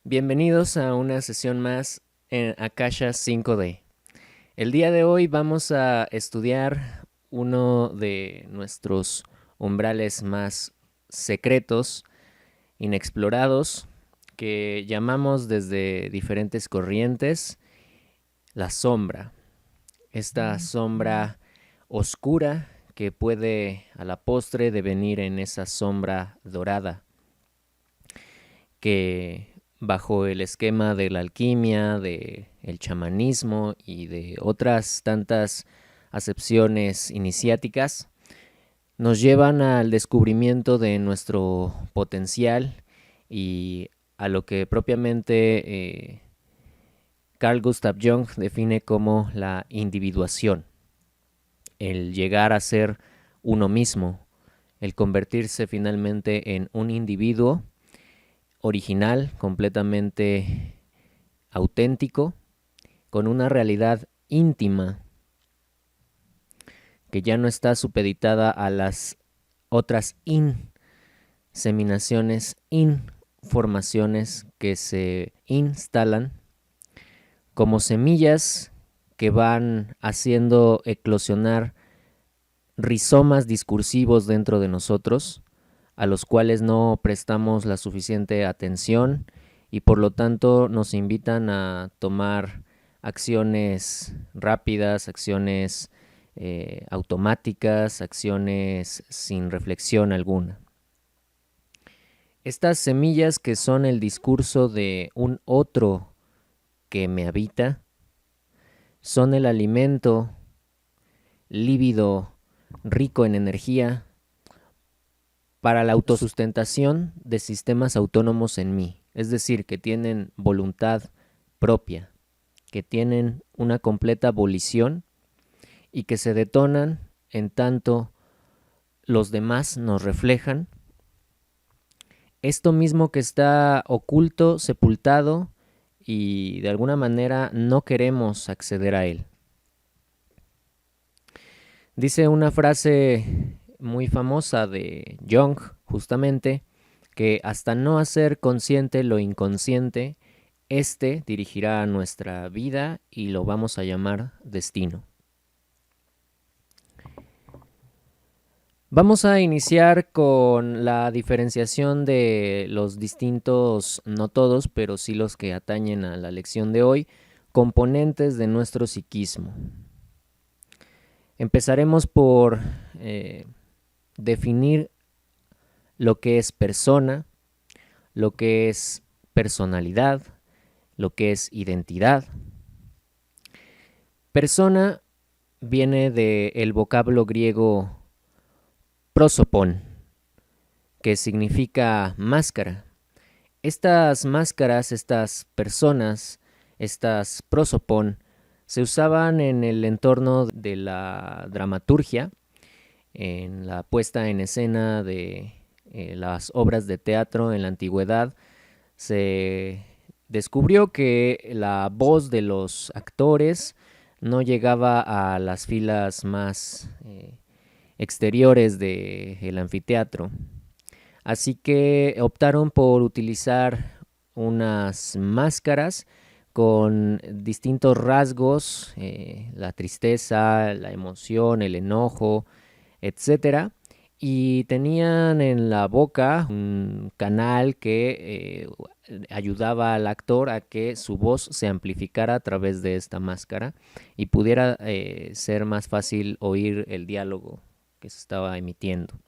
Bienvenidos a una sesión más en Akasha 5D. El día de hoy vamos a estudiar uno de nuestros umbrales más secretos, inexplorados, que llamamos desde diferentes corrientes la sombra. Esta sombra oscura que puede a la postre devenir en esa sombra dorada que bajo el esquema de la alquimia, del chamanismo y de otras tantas acepciones iniciáticas, nos llevan al descubrimiento de nuestro potencial y a lo que propiamente Carl Gustav Jung define como la individuación, el llegar a ser uno mismo, el convertirse finalmente en un individuo original, completamente auténtico, con una realidad íntima que ya no está supeditada a las otras inseminaciones, informaciones que se instalan como semillas que van haciendo eclosionar rizomas discursivos dentro de nosotros, a los cuales no prestamos la suficiente atención y por lo tanto nos invitan a tomar acciones rápidas, acciones automáticas, acciones sin reflexión alguna. Estas semillas que son el discurso de un otro que me habita, son el alimento lívido, rico en energía, para la autosustentación de sistemas autónomos en mí, es decir, que tienen voluntad propia, que tienen una completa volición y que se detonan en tanto los demás nos reflejan esto mismo que está oculto, sepultado y de alguna manera no queremos acceder a él. Dice una frase muy famosa de Jung, justamente, que hasta no hacer consciente lo inconsciente, este dirigirá nuestra vida y lo vamos a llamar destino. Vamos a iniciar con la diferenciación de los distintos, no todos, pero sí los que atañen a la lección de hoy, componentes de nuestro psiquismo. Empezaremos por definir lo que es persona, lo que es personalidad, lo que es identidad. Persona viene del vocablo griego prosopon, que significa máscara. Estas máscaras, estas personas, estas prosopon, se usaban en el entorno de la dramaturgia, en la puesta en escena de las obras de teatro en la antigüedad. Se descubrió que la voz de los actores no llegaba a las filas más exteriores del anfiteatro. Así que optaron por utilizar unas máscaras con distintos rasgos, la tristeza, la emoción, el enojo, etcétera. Y tenían en la boca un canal que ayudaba al actor a que su voz se amplificara a través de esta máscara y pudiera ser más fácil oír el diálogo que se estaba emitiendo.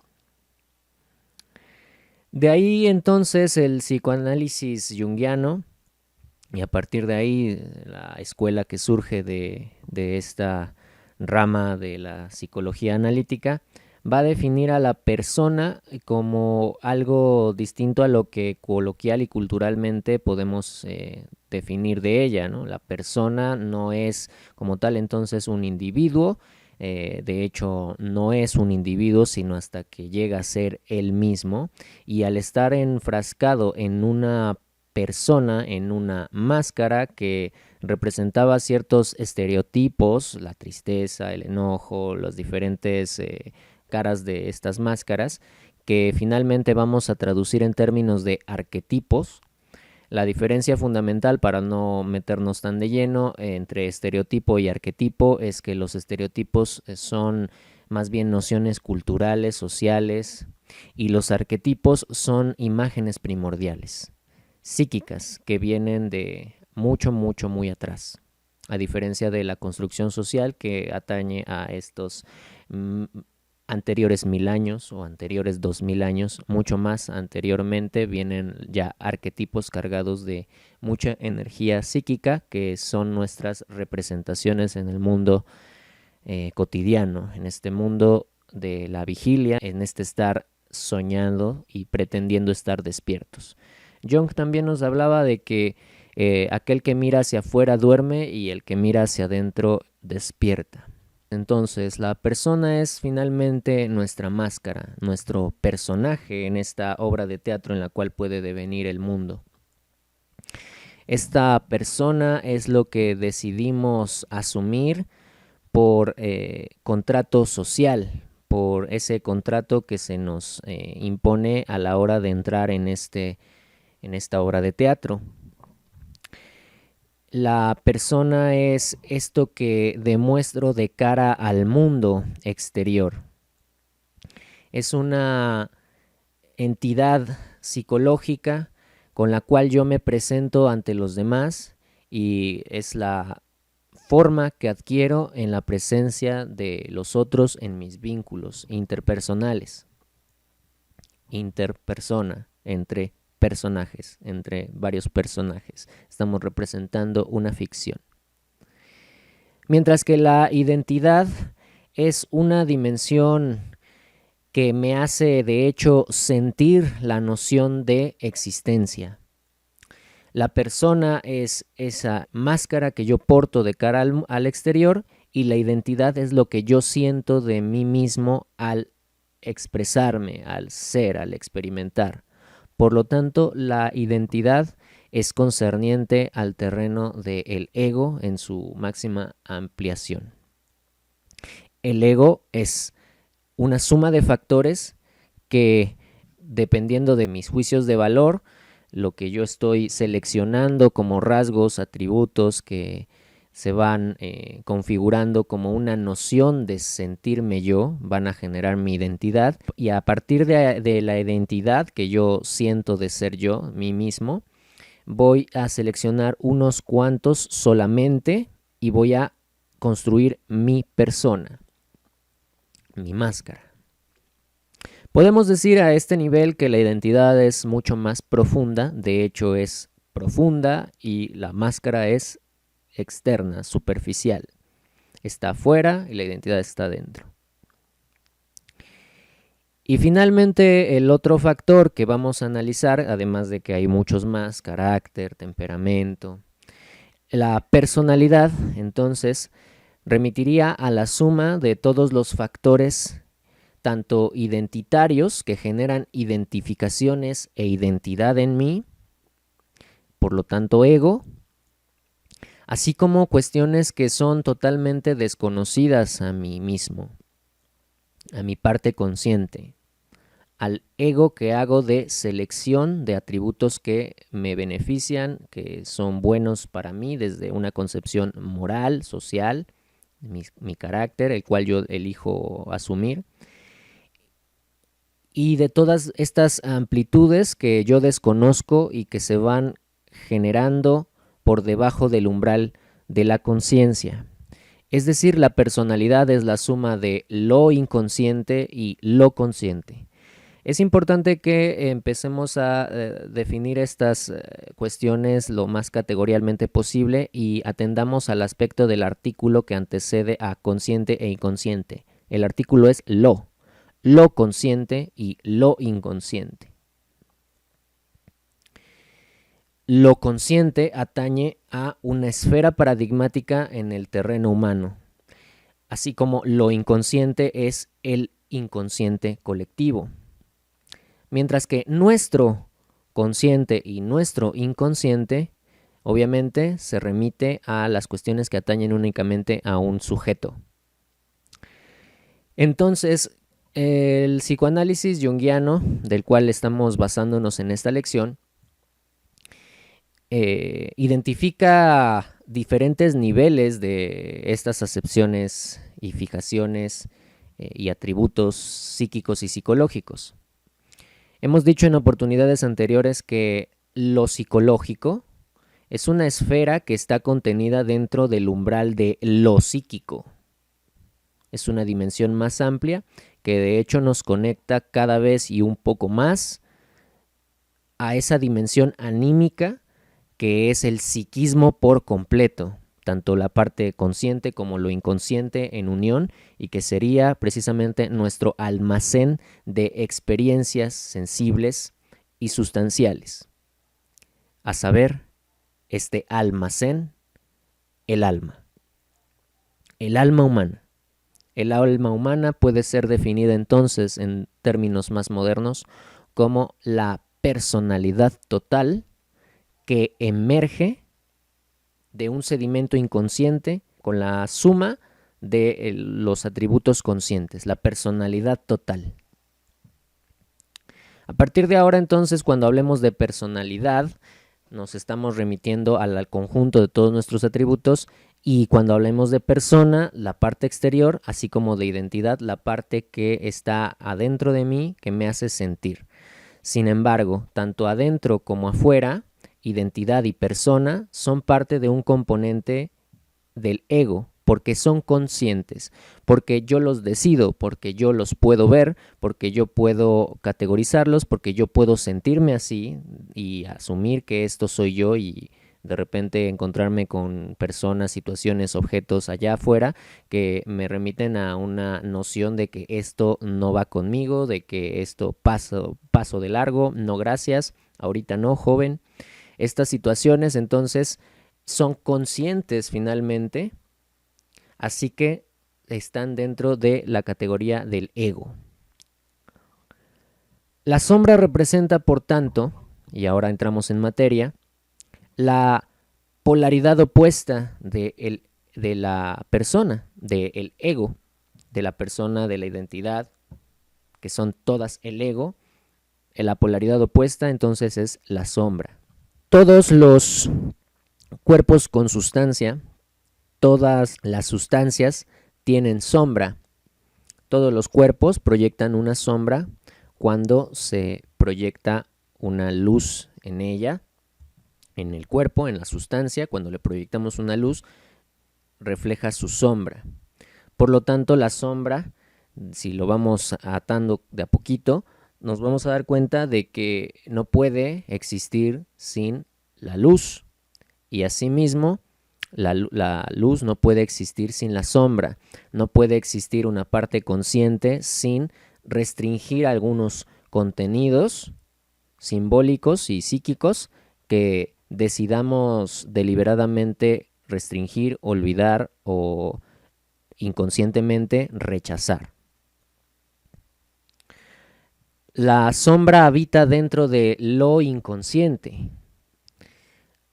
De ahí entonces el psicoanálisis junguiano, y a partir de ahí la escuela que surge de esta rama de la psicología analítica, va a definir a la persona como algo distinto a lo que coloquial y culturalmente podemos definir de ella, ¿no? La persona no es como tal entonces un individuo, de hecho no es un individuo sino hasta que llega a ser él mismo, y al estar enfrascado en una persona, en una máscara que representaba ciertos estereotipos, la tristeza, el enojo, los diferentes caras de estas máscaras, que finalmente vamos a traducir en términos de arquetipos. La diferencia fundamental, para no meternos tan de lleno, entre estereotipo y arquetipo es que los estereotipos son más bien nociones culturales, sociales, y los arquetipos son imágenes primordiales, psíquicas, que vienen de mucho, mucho, muy atrás, a diferencia de la construcción social que atañe a estos anteriores 1000 años o anteriores 2000 años. Mucho más anteriormente vienen ya arquetipos cargados de mucha energía psíquica, que son nuestras representaciones en el mundo cotidiano, en este mundo de la vigilia, en este estar soñando y pretendiendo estar despiertos. Jung también nos hablaba de que aquel que mira hacia afuera duerme y el que mira hacia adentro despierta. Entonces, la persona es finalmente nuestra máscara, nuestro personaje en esta obra de teatro en la cual puede devenir el mundo. Esta persona es lo que decidimos asumir por contrato social, por ese contrato que se nos impone a la hora de entrar en esta obra de teatro. La persona es esto que demuestro de cara al mundo exterior. Es una entidad psicológica con la cual yo me presento ante los demás y es la forma que adquiero en la presencia de los otros en mis vínculos interpersonales. Interpersona, entre personajes, entre varios personajes. Estamos representando una ficción. Mientras que la identidad es una dimensión que me hace de hecho sentir la noción de existencia. La persona es esa máscara que yo porto de cara al exterior, y la identidad es lo que yo siento de mí mismo al expresarme, al ser, al experimentar. Por lo tanto, la identidad es concerniente al terreno del ego en su máxima ampliación. El ego es una suma de factores que, dependiendo de mis juicios de valor, lo que yo estoy seleccionando como rasgos, atributos que se van configurando como una noción de sentirme yo, van a generar mi identidad, y a partir de la identidad que yo siento de ser yo, mí mismo, voy a seleccionar unos cuantos solamente y voy a construir mi persona, mi máscara. Podemos decir a este nivel que la identidad es mucho más profunda, de hecho es profunda, y la máscara es externa, superficial. Está afuera y la identidad está dentro. Y finalmente, el otro factor que vamos a analizar, además de que hay muchos más, carácter, temperamento, la personalidad, entonces, remitiría a la suma de todos los factores, tanto identitarios, que generan identificaciones e identidad en mí, por lo tanto ego, así como cuestiones que son totalmente desconocidas a mí mismo, a mi parte consciente, al ego que hago de selección de atributos que me benefician, que son buenos para mí desde una concepción moral, social, mi carácter, el cual yo elijo asumir, y de todas estas amplitudes que yo desconozco y que se van generando por debajo del umbral de la conciencia. Es decir, la personalidad es la suma de lo inconsciente y lo consciente. Es importante que empecemos a definir estas cuestiones lo más categorialmente posible y atendamos al aspecto del artículo que antecede a consciente e inconsciente. El artículo es lo consciente y lo inconsciente. Lo consciente atañe a una esfera paradigmática en el terreno humano, así como lo inconsciente es el inconsciente colectivo. Mientras que nuestro consciente y nuestro inconsciente, obviamente, se remite a las cuestiones que atañen únicamente a un sujeto. Entonces, el psicoanálisis junguiano, del cual estamos basándonos en esta lección, identifica diferentes niveles de estas acepciones y fijaciones y atributos psíquicos y psicológicos. Hemos dicho en oportunidades anteriores que lo psicológico es una esfera que está contenida dentro del umbral de lo psíquico. Es una dimensión más amplia que de hecho nos conecta cada vez y un poco más a esa dimensión anímica que es el psiquismo por completo, tanto la parte consciente como lo inconsciente en unión, y que sería precisamente nuestro almacén de experiencias sensibles y sustanciales. A saber, este almacén, el alma. El alma humana. El alma humana puede ser definida entonces, en términos más modernos, como la personalidad total que emerge de un sedimento inconsciente con la suma de los atributos conscientes, la personalidad total. A partir de ahora, entonces, cuando hablemos de personalidad, nos estamos remitiendo al conjunto de todos nuestros atributos, y cuando hablemos de persona, la parte exterior, así como de identidad, la parte que está adentro de mí, que me hace sentir. Sin embargo, tanto adentro como afuera, identidad y persona son parte de un componente del ego, porque son conscientes, porque yo los decido, porque yo los puedo ver, porque yo puedo categorizarlos, porque yo puedo sentirme así y asumir que esto soy yo, y de repente encontrarme con personas, situaciones, objetos allá afuera que me remiten a una noción de que esto no va conmigo, de que esto paso de largo, no gracias, ahorita no, joven. Estas situaciones entonces son conscientes finalmente, así que están dentro de la categoría del ego. La sombra representa, por tanto, y ahora entramos en materia, la polaridad opuesta de la persona, del ego, de la persona, de la identidad, que son todas el ego. La polaridad opuesta entonces es la sombra. Todos los cuerpos con sustancia, todas las sustancias tienen sombra. Todos los cuerpos proyectan una sombra cuando se proyecta una luz en ella, en el cuerpo, en la sustancia. Cuando le proyectamos una luz, refleja su sombra. Por lo tanto, la sombra, si lo vamos atando de a poquito, nos vamos a dar cuenta de que no puede existir sin la luz, y asimismo la luz no puede existir sin la sombra. No puede existir una parte consciente sin restringir algunos contenidos simbólicos y psíquicos que decidamos deliberadamente restringir, olvidar o inconscientemente rechazar. La sombra habita dentro de lo inconsciente.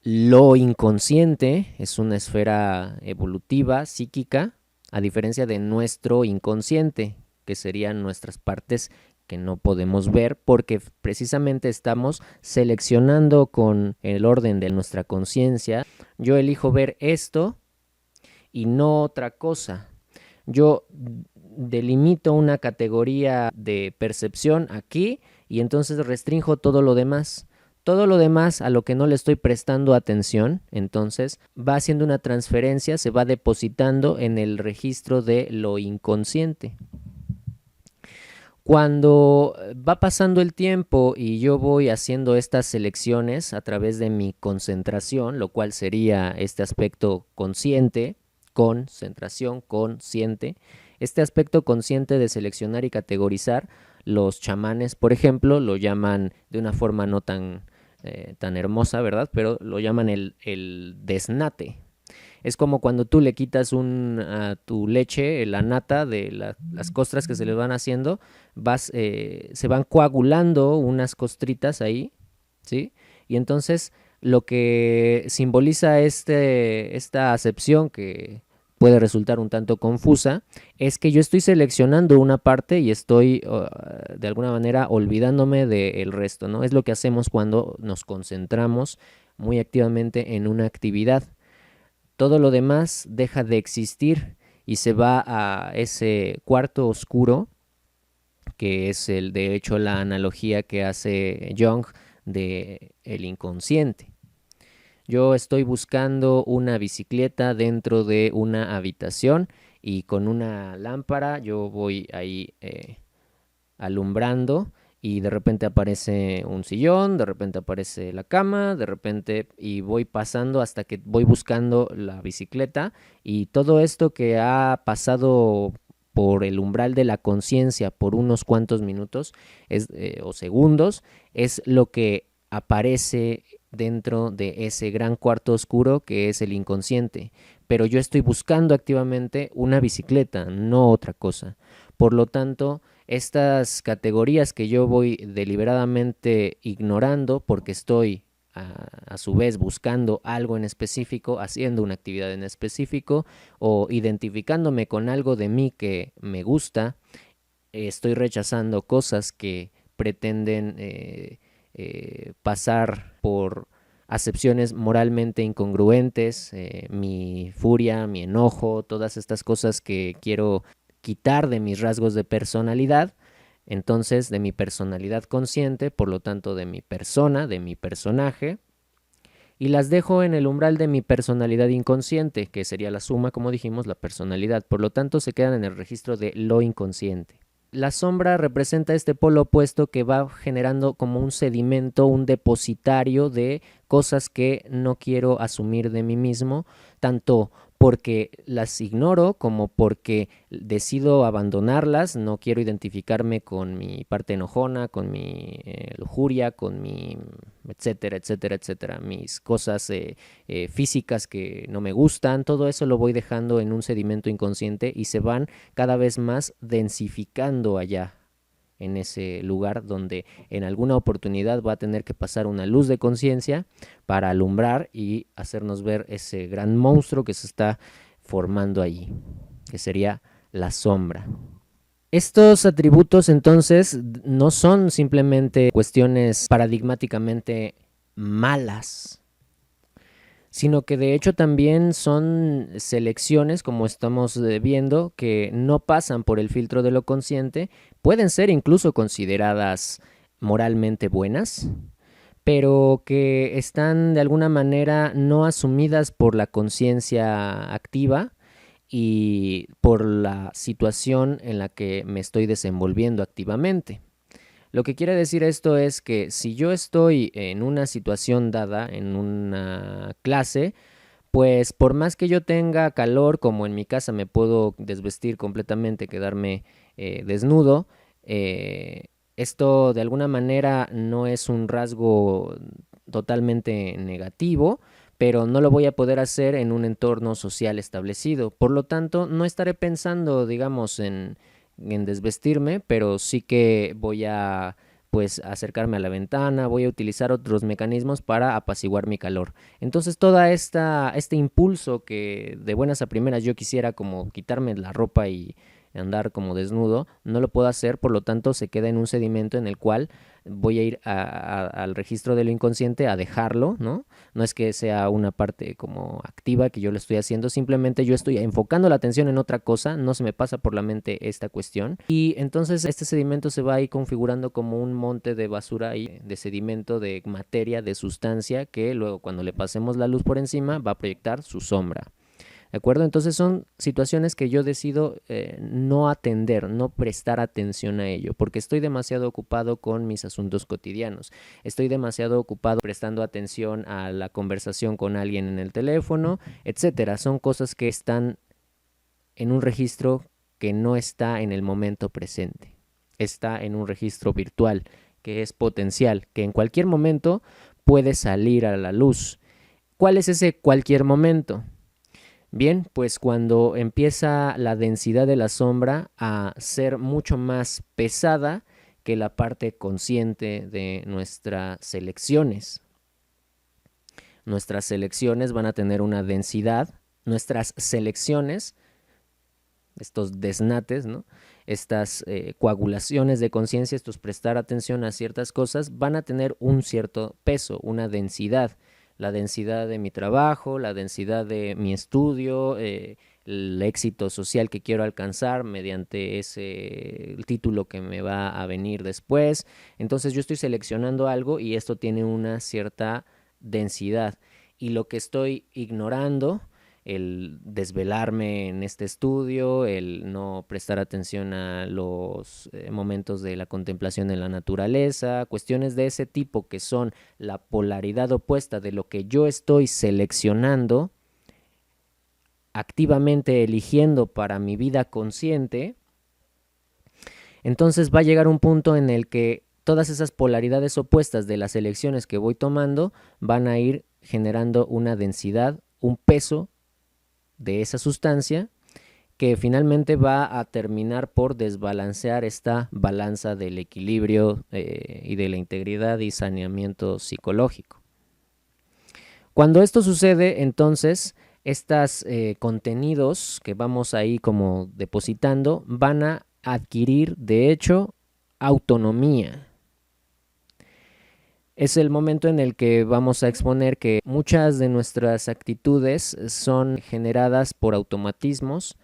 Lo inconsciente es una esfera evolutiva, psíquica, a diferencia de nuestro inconsciente, que serían nuestras partes que no podemos ver, porque precisamente estamos seleccionando con el orden de nuestra conciencia. Yo elijo ver esto y no otra cosa. Yo delimito una categoría de percepción aquí y entonces restrinjo todo lo demás. Todo lo demás a lo que no le estoy prestando atención, entonces va haciendo una transferencia, se va depositando en el registro de lo inconsciente. Cuando va pasando el tiempo y yo voy haciendo estas selecciones a través de mi concentración, lo cual sería este aspecto consciente, concentración, consciente, este aspecto consciente de seleccionar y categorizar, los chamanes, por ejemplo, lo llaman de una forma no tan hermosa, ¿verdad? Pero lo llaman el desnate. Es como cuando tú le quitas a tu leche, la nata de las costras que se le van haciendo, se van coagulando unas costritas ahí, ¿sí? Y entonces lo que simboliza esta acepción, que puede resultar un tanto confusa, es que yo estoy seleccionando una parte y estoy de alguna manera olvidándome del resto, ¿no? Es lo que hacemos cuando nos concentramos muy activamente en una actividad. Todo lo demás deja de existir y se va a ese cuarto oscuro, que es de hecho la analogía que hace Jung de el inconsciente. Yo estoy buscando una bicicleta dentro de una habitación y con una lámpara yo voy ahí alumbrando y de repente aparece un sillón, de repente aparece la cama, de repente y voy pasando hasta que voy buscando la bicicleta, y todo esto que ha pasado por el umbral de la conciencia por unos cuantos minutos o segundos es lo que aparece dentro de ese gran cuarto oscuro que es el inconsciente. Pero yo estoy buscando activamente una bicicleta, no otra cosa. Por lo tanto, estas categorías que yo voy deliberadamente ignorando porque estoy a su vez buscando algo en específico, haciendo una actividad en específico o identificándome con algo de mí que me gusta, estoy rechazando cosas que pretenden pasar por acepciones moralmente incongruentes, mi furia, mi enojo, todas estas cosas que quiero quitar de mis rasgos de personalidad, entonces de mi personalidad consciente, por lo tanto de mi persona, de mi personaje, y las dejo en el umbral de mi personalidad inconsciente, que sería la suma, como dijimos, la personalidad, por lo tanto se quedan en el registro de lo inconsciente. La sombra representa este polo opuesto que va generando como un sedimento, un depositario de cosas que no quiero asumir de mí mismo, tanto porque las ignoro como porque decido abandonarlas. No quiero identificarme con mi parte enojona, con mi lujuria, con mi etcétera, etcétera, etcétera, mis cosas físicas que no me gustan. Todo eso lo voy dejando en un sedimento inconsciente y se van cada vez más densificando allá en ese lugar donde en alguna oportunidad va a tener que pasar una luz de conciencia para alumbrar y hacernos ver ese gran monstruo que se está formando allí, que sería la sombra. Estos atributos entonces no son simplemente cuestiones paradigmáticamente malas, sino que de hecho también son selecciones, como estamos viendo, que no pasan por el filtro de lo consciente, pueden ser incluso consideradas moralmente buenas, pero que están de alguna manera no asumidas por la conciencia activa y por la situación en la que me estoy desenvolviendo activamente. Lo que quiere decir esto es que si yo estoy en una situación dada, en una clase, pues por más que yo tenga calor, como en mi casa me puedo desvestir completamente, quedarme desnudo, esto de alguna manera no es un rasgo totalmente negativo, pero no lo voy a poder hacer en un entorno social establecido. Por lo tanto, no estaré pensando, digamos, en desvestirme, pero sí que voy a pues acercarme a la ventana, voy a utilizar otros mecanismos para apaciguar mi calor. Entonces este impulso que de buenas a primeras yo quisiera como quitarme la ropa y andar como desnudo, no lo puedo hacer, por lo tanto se queda en un sedimento en el cual voy a ir al registro de lo inconsciente a dejarlo, ¿no? No es que sea una parte como activa que yo lo estoy haciendo, simplemente yo estoy enfocando la atención en otra cosa, no se me pasa por la mente esta cuestión, y entonces este sedimento se va a ir configurando como un monte de basura y de sedimento, de materia, de sustancia, que luego cuando le pasemos la luz por encima va a proyectar su sombra. ¿De acuerdo? Entonces son situaciones que yo decido no atender, no prestar atención a ello, porque estoy demasiado ocupado con mis asuntos cotidianos. Estoy demasiado ocupado prestando atención a la conversación con alguien en el teléfono, etcétera. Son cosas que están en un registro que no está en el momento presente. Está en un registro virtual, que es potencial, que en cualquier momento puede salir a la luz. ¿Cuál es ese cualquier momento? Bien, pues cuando empieza la densidad de la sombra a ser mucho más pesada que la parte consciente de nuestras selecciones. Nuestras selecciones van a tener una densidad, nuestras selecciones, estos desnates, ¿no? Estas coagulaciones de conciencia, estos prestar atención a ciertas cosas, van a tener un cierto peso, una densidad. la densidad de mi trabajo, la densidad de mi estudio, el éxito social que quiero alcanzar mediante el título que me va a venir después. Entonces yo estoy seleccionando algo y esto tiene una cierta densidad. Y lo que estoy ignorando, el desvelarme en este estudio, el no prestar atención a los momentos de la contemplación en la naturaleza, cuestiones de ese tipo que son la polaridad opuesta de lo que yo estoy seleccionando, activamente eligiendo para mi vida consciente, entonces va a llegar un punto en el que todas esas polaridades opuestas de las elecciones que voy tomando van a ir generando una densidad, un peso de esa sustancia que finalmente va a terminar por desbalancear esta balanza del equilibrio y de la integridad y saneamiento psicológico. Cuando esto sucede, entonces, estos contenidos que vamos ahí como depositando van a adquirir, de hecho, autonomía. Es el momento en el que vamos a exponer que muchas de nuestras actitudes son generadas por automatismos,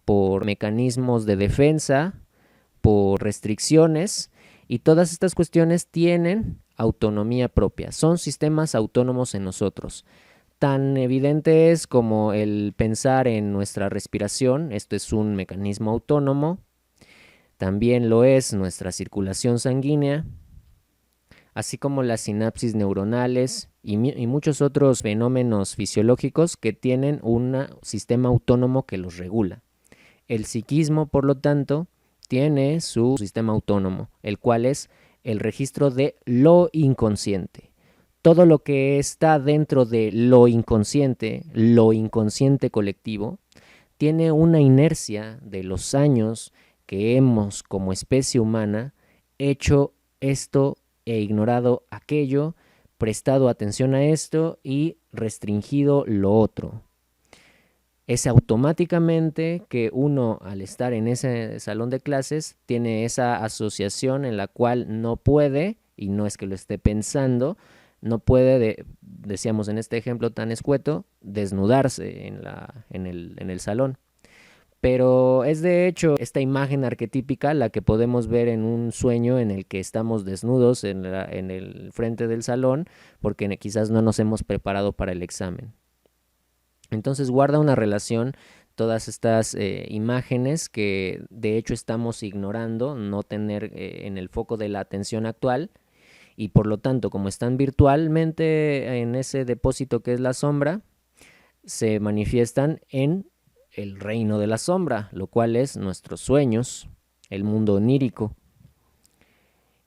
por mecanismos de defensa, por restricciones, y todas estas cuestiones tienen autonomía propia, son sistemas autónomos en nosotros. Tan evidente es como el pensar en nuestra respiración, esto es un mecanismo autónomo, también lo es nuestra circulación sanguínea, así como las sinapsis neuronales y muchos otros fenómenos fisiológicos que tienen un sistema autónomo que los regula. El psiquismo, por lo tanto, tiene su sistema autónomo, el cual es el registro de lo inconsciente. Todo lo que está dentro de lo inconsciente colectivo, tiene una inercia de los años que hemos, como especie humana, hecho esto e ignorado aquello, prestado atención a esto y restringido lo otro. Es automáticamente que uno, al estar en ese salón de clases, tiene esa asociación en la cual no puede, y no es que lo esté pensando, no puede, decíamos en este ejemplo tan escueto, desnudarse en el salón. Pero es de hecho esta imagen arquetípica la que podemos ver en un sueño en el que estamos desnudos en el frente del salón porque quizás no nos hemos preparado para el examen. Entonces guarda una relación todas estas imágenes que de hecho estamos ignorando, no tener en el foco de la atención actual, y por lo tanto, como están virtualmente en ese depósito que es la sombra, se manifiestan en el reino de la sombra, lo cual es nuestros sueños, el mundo onírico.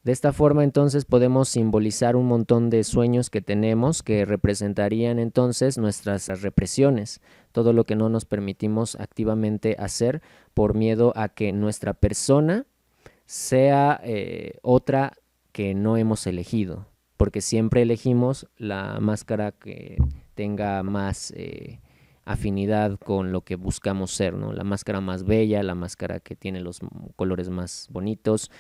De esta forma entonces podemos simbolizar un montón de sueños que tenemos que representarían entonces nuestras represiones, todo lo que no nos permitimos activamente hacer por miedo a que nuestra persona sea otra que no hemos elegido, porque siempre elegimos la máscara que tenga más afinidad con lo que buscamos ser, ¿no? La máscara más bella, la máscara que tiene los colores más bonitos,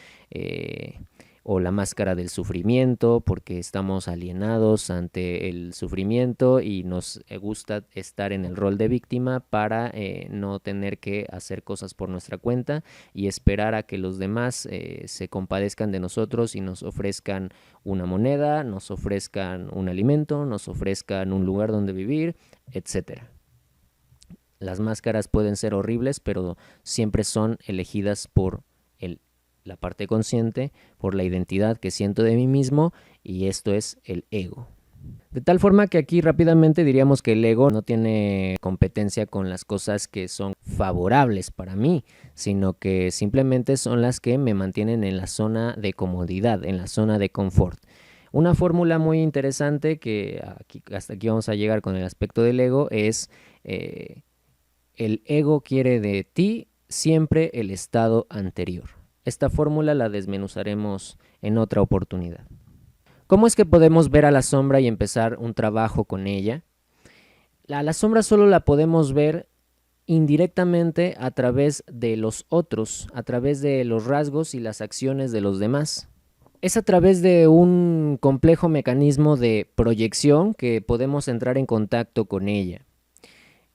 o la máscara del sufrimiento, porque estamos alienados ante el sufrimiento y nos gusta estar en el rol de víctima para no tener que hacer cosas por nuestra cuenta y esperar a que los demás se compadezcan de nosotros y nos ofrezcan una moneda, nos ofrezcan un alimento, nos ofrezcan un lugar donde vivir, etcétera. Las máscaras pueden ser horribles, pero siempre son elegidas por la parte consciente, por la identidad que siento de mí mismo, y esto es el ego. De tal forma que aquí rápidamente diríamos que el ego no tiene competencia con las cosas que son favorables para mí, sino que simplemente son las que me mantienen en la zona de comodidad, en la zona de confort. Una fórmula muy interesante que hasta aquí vamos a llegar con el aspecto del ego es el ego quiere de ti siempre el estado anterior. Esta fórmula la desmenuzaremos en otra oportunidad. ¿Cómo es que podemos ver a la sombra y empezar un trabajo con ella? A la sombra solo la podemos ver indirectamente a través de los otros, a través de los rasgos y las acciones de los demás. Es a través de un complejo mecanismo de proyección que podemos entrar en contacto con ella.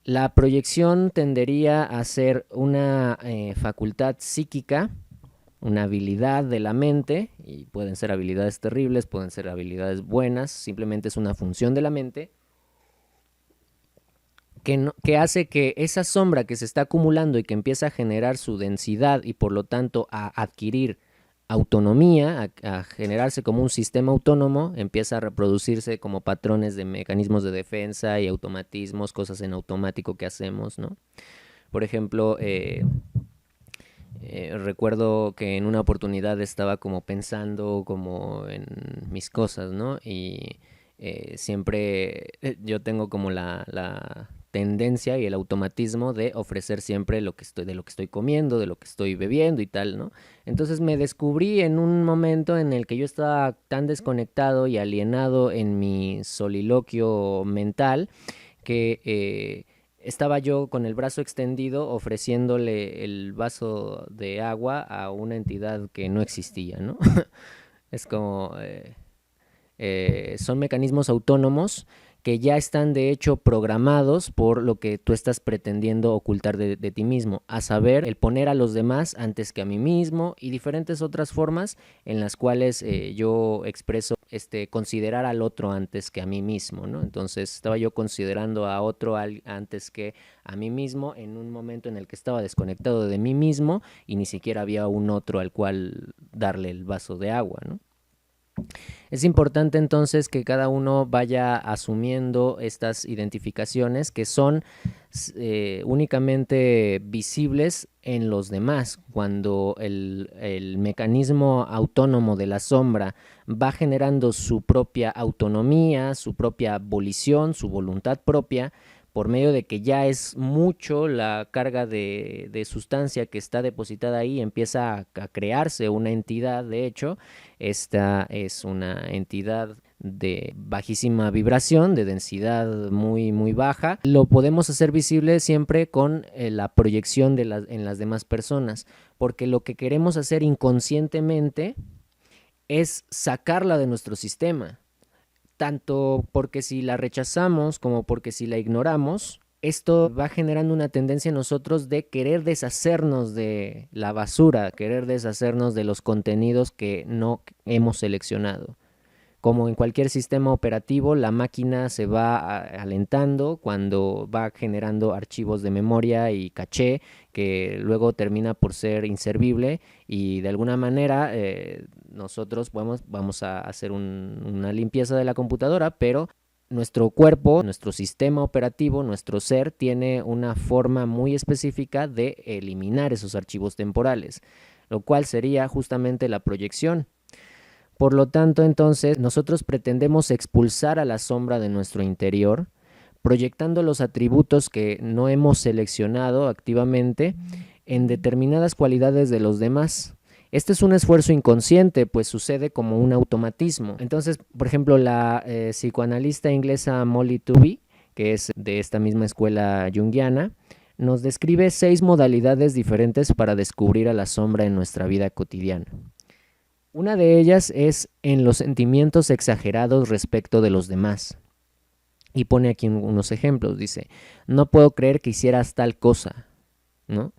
La proyección tendería a ser una facultad psíquica, una habilidad de la mente, y pueden ser habilidades terribles, pueden ser habilidades buenas, simplemente es una función de la mente, que hace que esa sombra que se está acumulando y que empieza a generar su densidad y por lo tanto a adquirir autonomía, a generarse como un sistema autónomo, empieza a reproducirse como patrones de mecanismos de defensa y automatismos, cosas en automático que hacemos, ¿no? Por ejemplo, recuerdo que en una oportunidad estaba como pensando como en mis cosas, ¿no? Y siempre yo tengo como la tendencia y el automatismo de ofrecer siempre de lo que estoy comiendo, de lo que estoy bebiendo y tal, ¿no? Entonces me descubrí en un momento en el que yo estaba tan desconectado y alienado en mi soliloquio mental que estaba yo con el brazo extendido ofreciéndole el vaso de agua a una entidad que no existía, ¿no? Es como son mecanismos autónomos que ya están de hecho programados por lo que tú estás pretendiendo ocultar de ti mismo, a saber, el poner a los demás antes que a mí mismo y diferentes otras formas en las cuales yo expreso considerar al otro antes que a mí mismo, ¿no? Entonces estaba yo considerando a otro antes que a mí mismo en un momento en el que estaba desconectado de mí mismo y ni siquiera había un otro al cual darle el vaso de agua, ¿no? Es importante entonces que cada uno vaya asumiendo estas identificaciones que son únicamente visibles en los demás. Cuando el mecanismo autónomo de la sombra va generando su propia autonomía, su propia volición, su voluntad propia, por medio de que ya es mucho la carga de sustancia que está depositada ahí, empieza a crearse una entidad. De hecho, esta es una entidad de bajísima vibración, de densidad muy, muy baja. Lo podemos hacer visible siempre con la proyección en las demás personas, porque lo que queremos hacer inconscientemente es sacarla de nuestro sistema, tanto porque si la rechazamos como porque si la ignoramos, esto va generando una tendencia en nosotros de querer deshacernos de la basura, querer deshacernos de los contenidos que no hemos seleccionado. Como en cualquier sistema operativo, la máquina se va alentando cuando va generando archivos de memoria y caché que luego termina por ser inservible y de alguna manera nosotros vamos a hacer una limpieza de la computadora, pero nuestro cuerpo, nuestro sistema operativo, nuestro ser tiene una forma muy específica de eliminar esos archivos temporales, lo cual sería justamente la proyección. Por lo tanto, entonces, nosotros pretendemos expulsar a la sombra de nuestro interior, proyectando los atributos que no hemos seleccionado activamente en determinadas cualidades de los demás. Este es un esfuerzo inconsciente, pues sucede como un automatismo. Entonces, por ejemplo, la psicoanalista inglesa Molly Tooby, que es de esta misma escuela junguiana, nos describe 6 modalidades diferentes para descubrir a la sombra en nuestra vida cotidiana. Una de ellas es en los sentimientos exagerados respecto de los demás. Y pone aquí unos ejemplos, dice, no puedo creer que hicieras tal cosa, ¿no?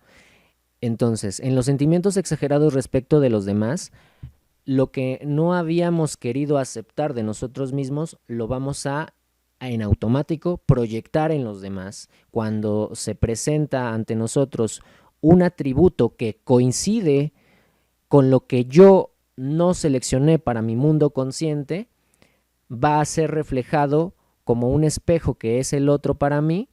Entonces, en los sentimientos exagerados respecto de los demás, lo que no habíamos querido aceptar de nosotros mismos, lo vamos en automático, proyectar en los demás. Cuando se presenta ante nosotros un atributo que coincide con lo que yo no seleccioné para mi mundo consciente, va a ser reflejado como un espejo que es el otro para mí,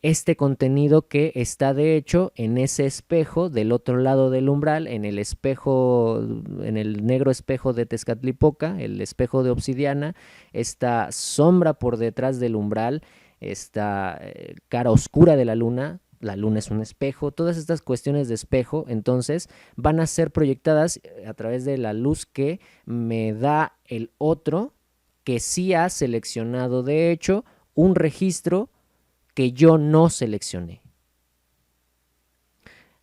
este contenido que está de hecho en ese espejo del otro lado del umbral, en el espejo, en el negro espejo de Tezcatlipoca, el espejo de obsidiana, esta sombra por detrás del umbral, esta cara oscura de la luna es un espejo, todas estas cuestiones de espejo, entonces van a ser proyectadas a través de la luz que me da el otro, que sí ha seleccionado de hecho un registro que yo no seleccioné.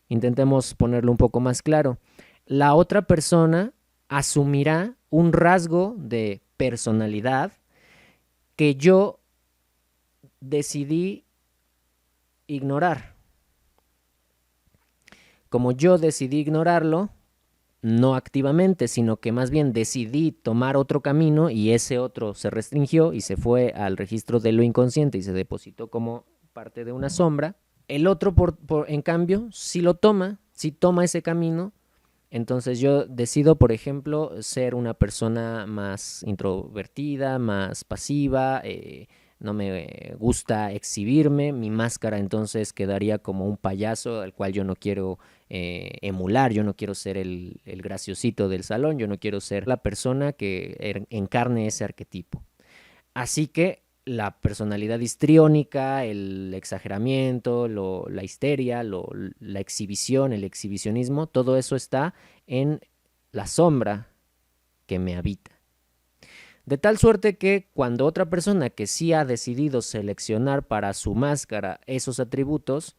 Intentemos ponerlo un poco más claro. La otra persona asumirá un rasgo de personalidad que yo decidí ignorar. Como yo decidí ignorarlo, no activamente, sino que más bien decidí tomar otro camino y ese otro se restringió y se fue al registro de lo inconsciente y se depositó como parte de una sombra. El otro, en cambio, si lo toma, si toma ese camino, entonces yo decido, por ejemplo, ser una persona más introvertida, más pasiva, no me gusta exhibirme, mi máscara entonces quedaría como un payaso al cual yo no quiero emular, yo no quiero ser el graciosito del salón, yo no quiero ser la persona que encarne ese arquetipo. Así que la personalidad histriónica, el exageramiento, la histeria, la exhibición, el exhibicionismo, todo eso está en la sombra que me habita. De tal suerte que cuando otra persona que sí ha decidido seleccionar para su máscara esos atributos,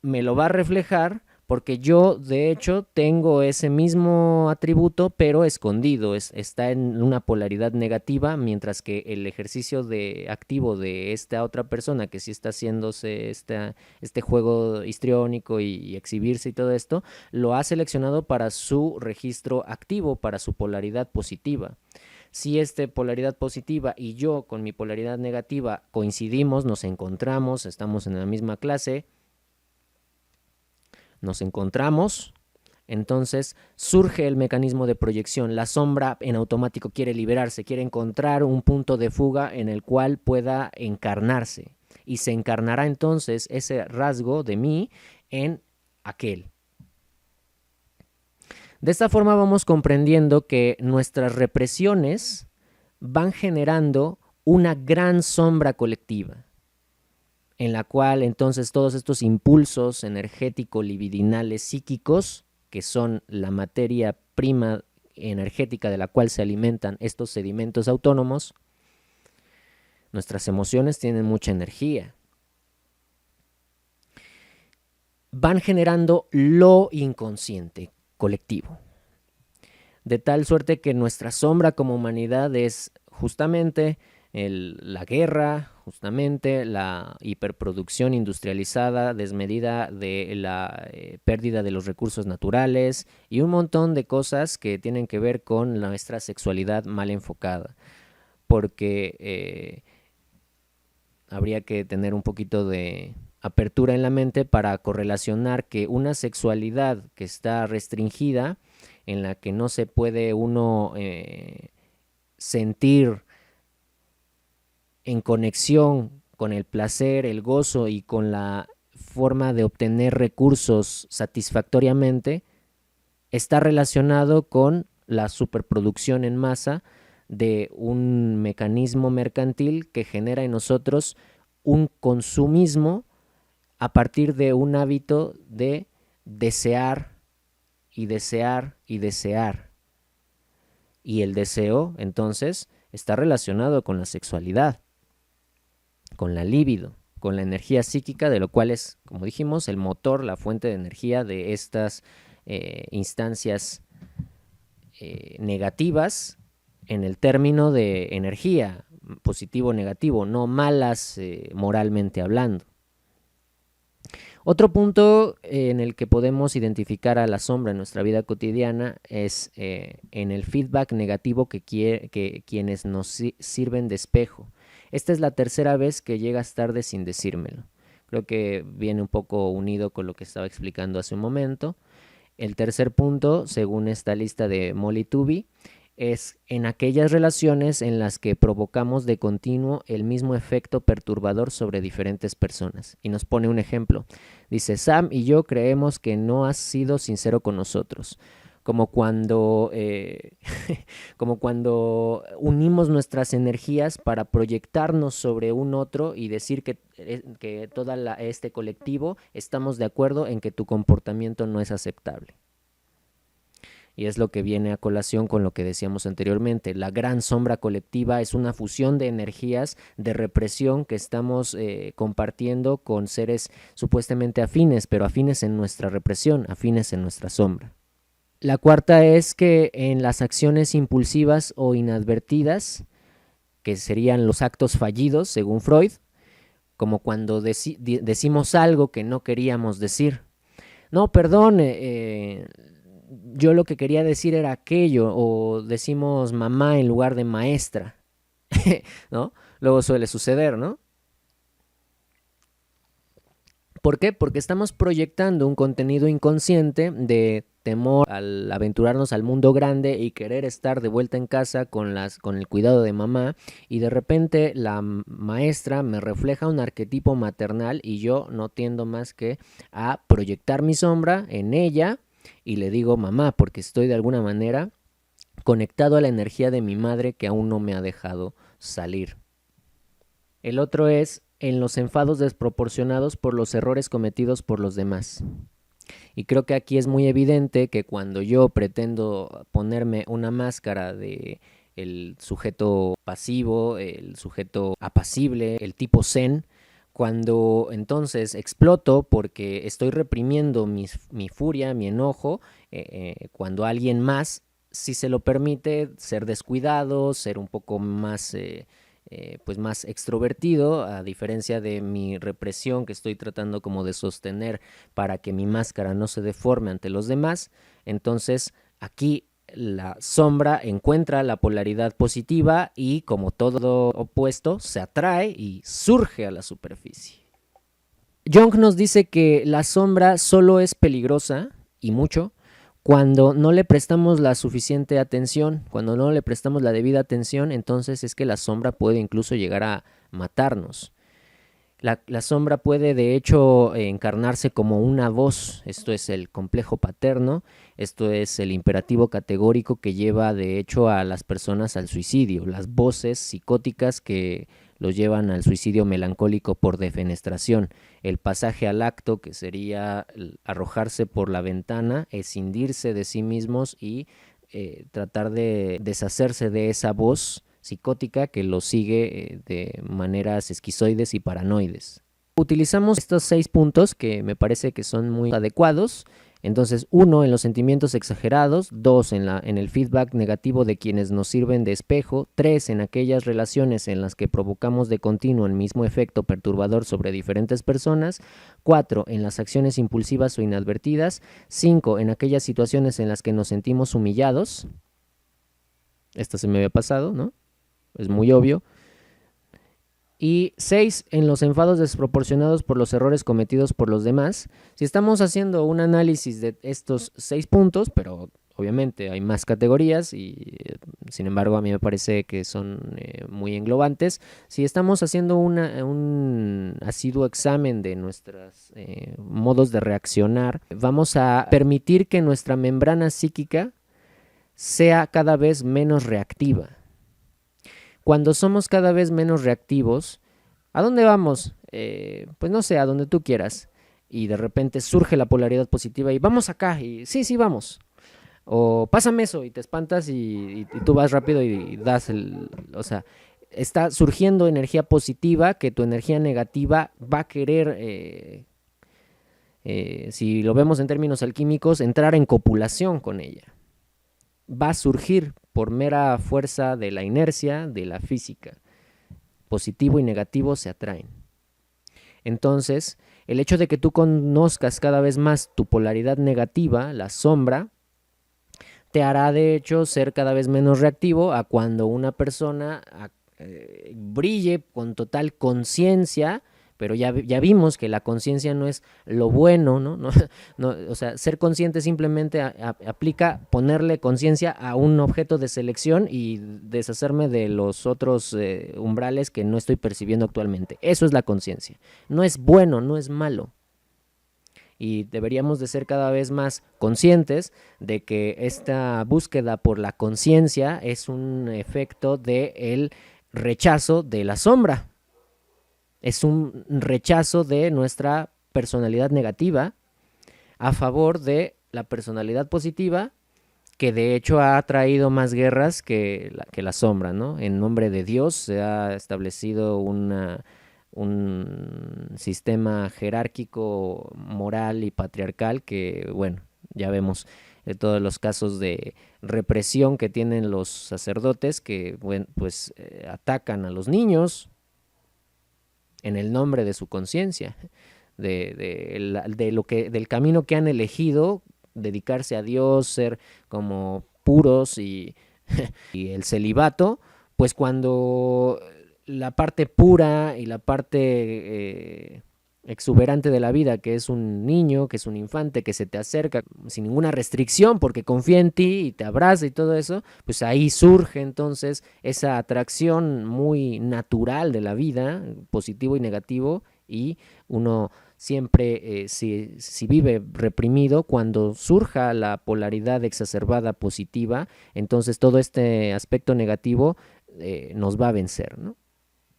me lo va a reflejar porque yo de hecho tengo ese mismo atributo pero escondido, está en una polaridad negativa, mientras que el ejercicio activo de esta otra persona que sí está haciéndose este juego histriónico y exhibirse y todo esto, lo ha seleccionado para su registro activo, para su polaridad positiva. Si esta polaridad positiva y yo con mi polaridad negativa coincidimos, nos encontramos, estamos en la misma clase, nos encontramos, entonces surge el mecanismo de proyección. La sombra en automático quiere liberarse, quiere encontrar un punto de fuga en el cual pueda encarnarse. Y se encarnará entonces ese rasgo de mí en aquel. De esta forma vamos comprendiendo que nuestras represiones van generando una gran sombra colectiva, en la cual entonces todos estos impulsos energético-libidinales psíquicos, que son la materia prima energética de la cual se alimentan estos sedimentos autónomos, nuestras emociones tienen mucha energía, van generando lo inconsciente colectivo. De tal suerte que nuestra sombra como humanidad es justamente la guerra, justamente la hiperproducción industrializada desmedida de la pérdida de los recursos naturales y un montón de cosas que tienen que ver con nuestra sexualidad mal enfocada. Porque habría que tener un poquito de apertura en la mente para correlacionar que una sexualidad que está restringida, en la que no se puede uno sentir en conexión con el placer, el gozo y con la forma de obtener recursos satisfactoriamente, está relacionado con la superproducción en masa de un mecanismo mercantil que genera en nosotros un consumismo a partir de un hábito de desear y desear y desear. Y el deseo, entonces, está relacionado con la sexualidad, con la libido, con la energía psíquica, de lo cual es, como dijimos, el motor, la fuente de energía de estas instancias negativas en el término de energía, positivo o negativo, no malas moralmente hablando. Otro punto en el que podemos identificar a la sombra en nuestra vida cotidiana es en el feedback negativo que quienes nos sirven de espejo. Esta es la tercera vez que llegas tarde sin decírmelo. Creo que viene un poco unido con lo que estaba explicando hace un momento. El tercer punto, según esta lista de Molly Tooby, es en aquellas relaciones en las que provocamos de continuo el mismo efecto perturbador sobre diferentes personas. Y nos pone un ejemplo. Dice, Sam y yo creemos que no has sido sincero con nosotros. Como cuando unimos nuestras energías para proyectarnos sobre un otro y decir que todo este colectivo estamos de acuerdo en que tu comportamiento no es aceptable. Y es lo que viene a colación con lo que decíamos anteriormente. La gran sombra colectiva es una fusión de energías de represión que estamos compartiendo con seres supuestamente afines, pero afines en nuestra represión, afines en nuestra sombra. La cuarta es que en las acciones impulsivas o inadvertidas, que serían los actos fallidos, según Freud, como cuando decimos algo que no queríamos decir. No, perdón, yo lo que quería decir era aquello, o decimos mamá en lugar de maestra, ¿no? Luego suele suceder, ¿no? ¿Por qué? Porque estamos proyectando un contenido inconsciente de temor al aventurarnos al mundo grande y querer estar de vuelta en casa con el cuidado de mamá, y de repente la maestra me refleja un arquetipo maternal y yo no tiendo más que a proyectar mi sombra en ella y le digo mamá porque estoy de alguna manera conectado a la energía de mi madre que aún no me ha dejado salir. El otro es en los enfados desproporcionados por los errores cometidos por los demás. Y creo que aquí es muy evidente que cuando yo pretendo ponerme una máscara de el sujeto pasivo, el sujeto apacible, el tipo zen, cuando entonces exploto porque estoy reprimiendo mi furia, mi enojo, cuando alguien más, si se lo permite, ser descuidado, ser un poco más pues más extrovertido, a diferencia de mi represión que estoy tratando como de sostener para que mi máscara no se deforme ante los demás. Entonces aquí la sombra encuentra la polaridad positiva y, como todo opuesto, se atrae y surge a la superficie. Jung nos dice que la sombra solo es peligrosa, y mucho, cuando no le prestamos la suficiente atención, cuando no le prestamos la debida atención, entonces es que la sombra puede incluso llegar a matarnos. La sombra puede de hecho encarnarse como una voz, esto es el complejo paterno, esto es el imperativo categórico que lleva de hecho a las personas al suicidio, las voces psicóticas que los llevan al suicidio melancólico por defenestración, el pasaje al acto que sería arrojarse por la ventana, escindirse de sí mismos y tratar de deshacerse de esa voz psicótica que lo sigue de maneras esquizoides y paranoides. Utilizamos estos 6 puntos que me parece que son muy adecuados. Entonces, 1 en los sentimientos exagerados, 2 en el feedback negativo de quienes nos sirven de espejo, 3 en aquellas relaciones en las que provocamos de continuo el mismo efecto perturbador sobre diferentes personas, 4 en las acciones impulsivas o inadvertidas, 5 en aquellas situaciones en las que nos sentimos humillados. Esta se me había pasado, ¿no? Es muy obvio. Y 6 en los enfados desproporcionados por los errores cometidos por los demás. Si estamos haciendo un análisis de estos 6 puntos, pero obviamente hay más categorías y sin embargo a mí me parece que son muy englobantes. Si estamos haciendo un asiduo examen de nuestros modos de reaccionar, vamos a permitir que nuestra membrana psíquica sea cada vez menos reactiva. Cuando somos cada vez menos reactivos, ¿a dónde vamos? Pues no sé, a donde tú quieras. Y de repente surge la polaridad positiva y vamos acá, y sí, vamos. O pásame eso y te espantas y tú vas rápido y das o sea, está surgiendo energía positiva que tu energía negativa va a querer, si lo vemos en términos alquímicos, entrar en copulación con ella. Va a surgir por mera fuerza de la inercia, de la física. Positivo y negativo se atraen. Entonces, el hecho de que tú conozcas cada vez más tu polaridad negativa, la sombra, te hará de hecho ser cada vez menos reactivo a cuando una persona brille con total conciencia, pero ya vimos que la conciencia no es lo bueno, ¿no? O sea, ser consciente simplemente aplica ponerle conciencia a un objeto de selección y deshacerme de los otros umbrales que no estoy percibiendo actualmente. Eso es la conciencia. No es bueno, no es malo. Y deberíamos de ser cada vez más conscientes de que esta búsqueda por la conciencia es un efecto del rechazo de la sombra. Es un rechazo de nuestra personalidad negativa a favor de la personalidad positiva, que de hecho ha traído más guerras que la sombra, ¿no? En nombre de Dios se ha establecido un sistema jerárquico, moral y patriarcal que, bueno, ya vemos todos los casos de represión que tienen los sacerdotes que pues atacan a los niños en el nombre de su conciencia, del camino que han elegido, dedicarse a Dios, ser como puros y el celibato, pues cuando la parte pura y la parte exuberante de la vida, que es un niño, que es un infante, que se te acerca sin ninguna restricción porque confía en ti y te abraza y todo eso, pues ahí surge entonces esa atracción muy natural de la vida, positivo y negativo, y uno siempre, si vive reprimido, cuando surja la polaridad exacerbada positiva, entonces todo este aspecto negativo nos va a vencer, ¿no?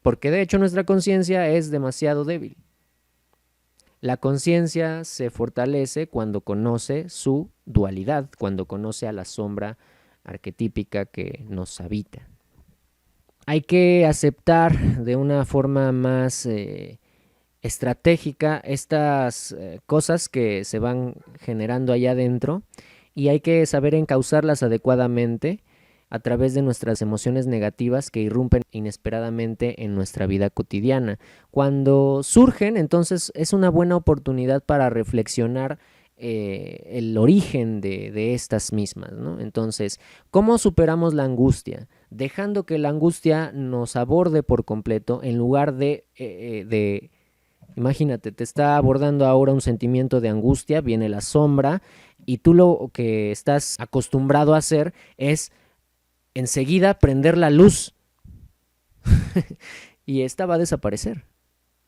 Porque de hecho nuestra conciencia es demasiado débil. La conciencia se fortalece cuando conoce su dualidad, cuando conoce a la sombra arquetípica que nos habita. Hay que aceptar de una forma más estratégica estas cosas que se van generando allá adentro, y hay que saber encauzarlas adecuadamente a través de nuestras emociones negativas que irrumpen inesperadamente en nuestra vida cotidiana. Cuando surgen, entonces es una buena oportunidad para reflexionar el origen de estas mismas, ¿no? Entonces, ¿cómo superamos la angustia? Dejando que la angustia nos aborde por completo en lugar de imagínate, te está abordando ahora un sentimiento de angustia, viene la sombra, y tú lo que estás acostumbrado a hacer es enseguida prender la luz y esta va a desaparecer.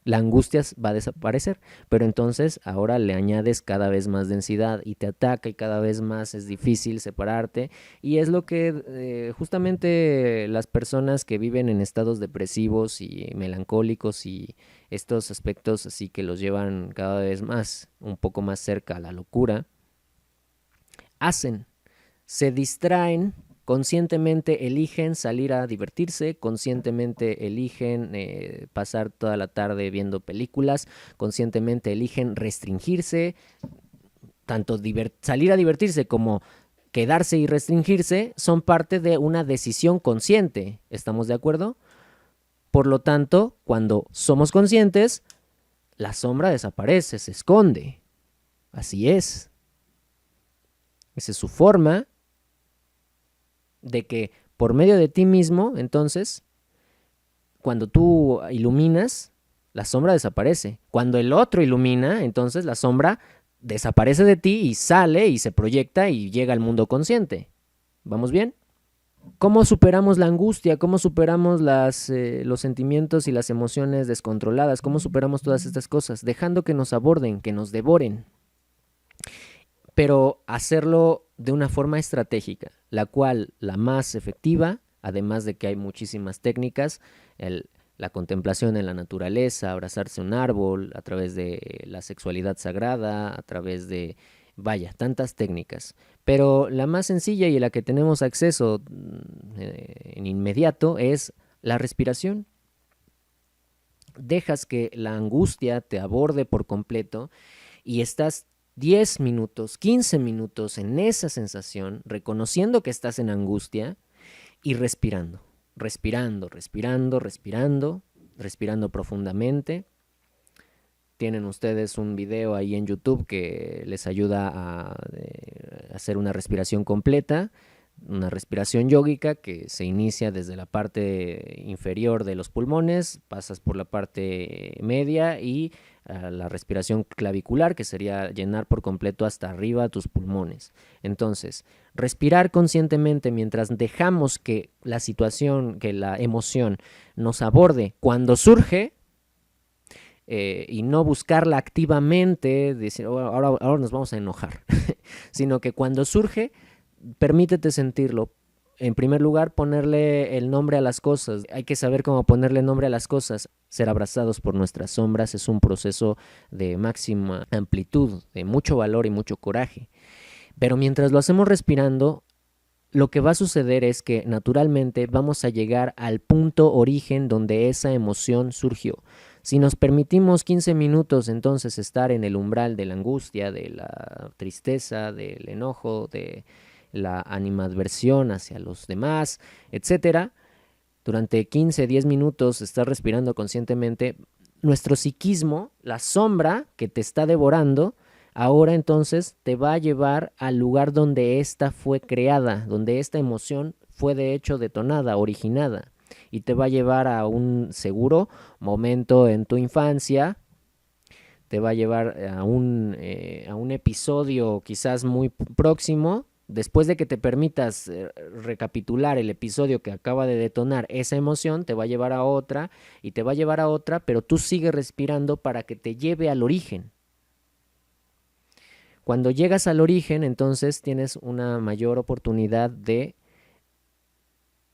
La angustia va a desaparecer, pero entonces ahora le añades cada vez más densidad y te ataca y cada vez más es difícil separarte, y es lo que justamente las personas que viven en estados depresivos y melancólicos y estos aspectos así que los llevan cada vez más, un poco más cerca a la locura, hacen, se distraen. Conscientemente eligen salir a divertirse, conscientemente eligen pasar toda la tarde viendo películas, conscientemente eligen restringirse, tanto salir a divertirse como quedarse y restringirse son parte de una decisión consciente, ¿estamos de acuerdo? Por lo tanto, cuando somos conscientes, la sombra desaparece, se esconde, así es. Esa es su forma de que por medio de ti mismo, entonces, cuando tú iluminas, la sombra desaparece. Cuando el otro ilumina, entonces la sombra desaparece de ti y sale y se proyecta y llega al mundo consciente. ¿Vamos bien? ¿Cómo superamos la angustia? ¿Cómo superamos los sentimientos y las emociones descontroladas? ¿Cómo superamos todas estas cosas? Dejando que nos aborden, que nos devoren. Pero hacerlo de una forma estratégica, la cual la más efectiva, además de que hay muchísimas técnicas, la contemplación en la naturaleza, abrazarse a un árbol, a través de la sexualidad sagrada, a través de, vaya, tantas técnicas. Pero la más sencilla y la que tenemos acceso en inmediato es la respiración. Dejas que la angustia te aborde por completo y estás 10 minutos, 15 minutos en esa sensación, reconociendo que estás en angustia y respirando, respirando, respirando, respirando, respirando profundamente. Tienen ustedes un video ahí en YouTube que les ayuda a hacer una respiración completa, una respiración yógica que se inicia desde la parte inferior de los pulmones, pasas por la parte media y la respiración clavicular, que sería llenar por completo hasta arriba tus pulmones. Entonces, respirar conscientemente mientras dejamos que la situación, que la emoción nos aborde cuando surge, y no buscarla activamente, decir ahora nos vamos a enojar, sino que cuando surge, permítete sentirlo. En primer lugar, ponerle el nombre a las cosas. Hay que saber cómo ponerle nombre a las cosas. Ser abrazados por nuestras sombras es un proceso de máxima amplitud, de mucho valor y mucho coraje. Pero mientras lo hacemos respirando, lo que va a suceder es que naturalmente vamos a llegar al punto origen donde esa emoción surgió. Si nos permitimos 15 minutos entonces estar en el umbral de la angustia, de la tristeza, del enojo, de la animadversión hacia los demás, etcétera, durante 15, 10 minutos estar respirando conscientemente, nuestro psiquismo, la sombra que te está devorando, ahora entonces te va a llevar al lugar donde esta fue creada, donde esta emoción fue de hecho detonada, originada, y te va a llevar a un seguro momento en tu infancia, te va a llevar a un episodio quizás muy próximo. Después de que te permitas recapitular el episodio que acaba de detonar esa emoción, te va a llevar a otra y te va a llevar a otra, pero tú sigues respirando para que te lleve al origen. Cuando llegas al origen, entonces tienes una mayor oportunidad de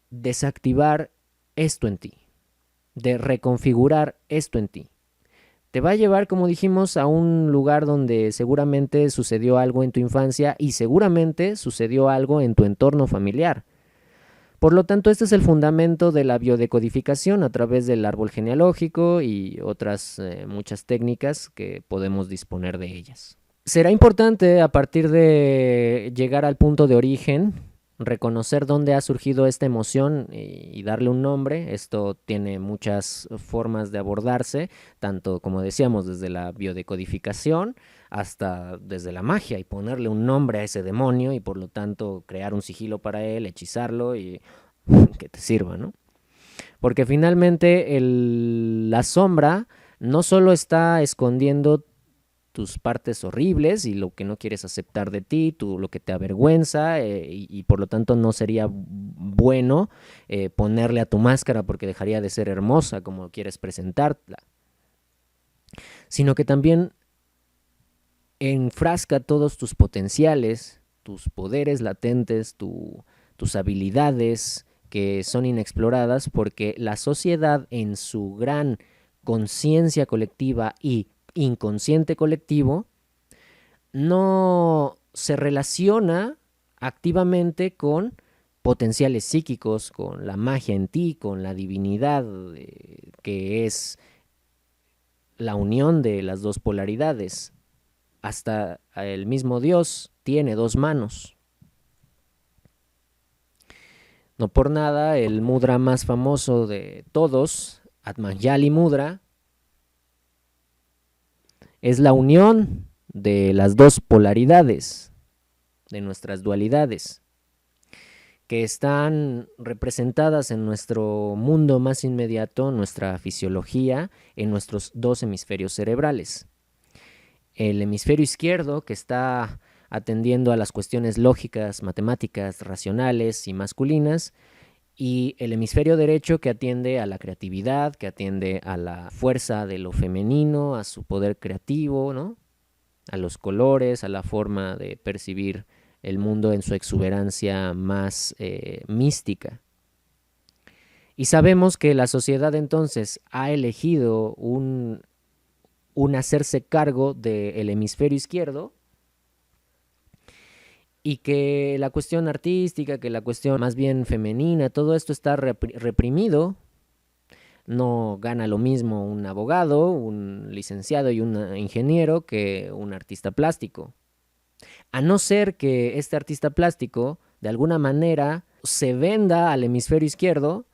desactivar esto en ti, de reconfigurar esto en ti. Te va a llevar, como dijimos, a un lugar donde seguramente sucedió algo en tu infancia y seguramente sucedió algo en tu entorno familiar. Por lo tanto, este es el fundamento de la biodecodificación a través del árbol genealógico y otras muchas técnicas que podemos disponer de ellas. Será importante, a partir de llegar al punto de origen, reconocer dónde ha surgido esta emoción y darle un nombre. Esto tiene muchas formas de abordarse, tanto como decíamos desde la biodecodificación hasta desde la magia, y ponerle un nombre a ese demonio y por lo tanto crear un sigilo para él, hechizarlo y que te sirva, ¿no? Porque finalmente la sombra no solo está escondiendo tus partes horribles y lo que no quieres aceptar de ti, lo que te avergüenza, y por lo tanto no sería bueno ponerle a tu máscara porque dejaría de ser hermosa como quieres presentarla, sino que también enfrasca todos tus potenciales, tus poderes latentes, tus habilidades que son inexploradas, porque la sociedad en su gran conciencia colectiva y inconsciente colectivo no se relaciona activamente con potenciales psíquicos, con la magia en ti, con la divinidad, que es la unión de las dos polaridades. Hasta el mismo Dios tiene dos manos. No por nada, el mudra más famoso de todos, Atmanjali Mudra, es la unión de las dos polaridades, de nuestras dualidades, que están representadas en nuestro mundo más inmediato, nuestra fisiología, en nuestros dos hemisferios cerebrales. El hemisferio izquierdo, que está atendiendo a las cuestiones lógicas, matemáticas, racionales y masculinas, y el hemisferio derecho, que atiende a la creatividad, que atiende a la fuerza de lo femenino, a su poder creativo, ¿no? A los colores, a la forma de percibir el mundo en su exuberancia más mística. Y sabemos que la sociedad entonces ha elegido un hacerse cargo del hemisferio izquierdo, y que la cuestión artística, que la cuestión más bien femenina, todo esto está reprimido. No gana lo mismo un abogado, un licenciado y un ingeniero que un artista plástico. A no ser que este artista plástico de alguna manera se venda al hemisferio izquierdo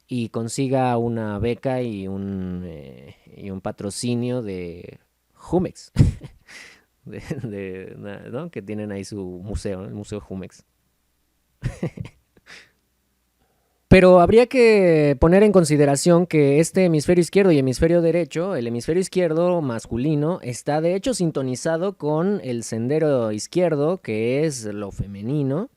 y consiga una beca y un patrocinio de Jumex. ¿No? Que tienen ahí su museo, el Museo Jumex. Pero habría que poner en consideración que este hemisferio izquierdo y hemisferio derecho, el hemisferio izquierdo masculino, está de hecho sintonizado con el sendero izquierdo, que es lo femenino,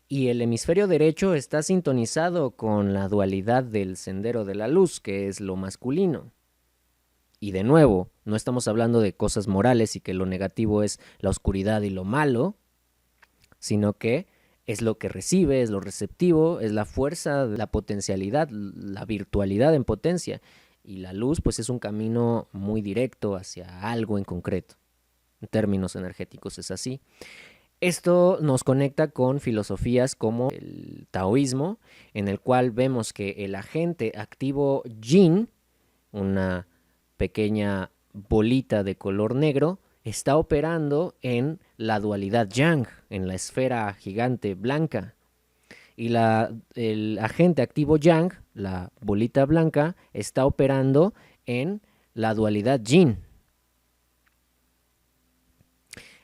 y el hemisferio derecho está sintonizado con la dualidad del sendero de la luz, que es lo masculino. Y de nuevo, no estamos hablando de cosas morales y que lo negativo es la oscuridad y lo malo, sino que es lo que recibe, es lo receptivo, es la fuerza, la potencialidad, la virtualidad en potencia. Y la luz, pues, es un camino muy directo hacia algo en concreto. En términos energéticos es así. Esto nos conecta con filosofías como el taoísmo, en el cual vemos que el agente activo yin, una pequeña bolita de color negro está operando en la dualidad yang, en la esfera gigante blanca. Y el agente activo yang, la bolita blanca, está operando en la dualidad yin.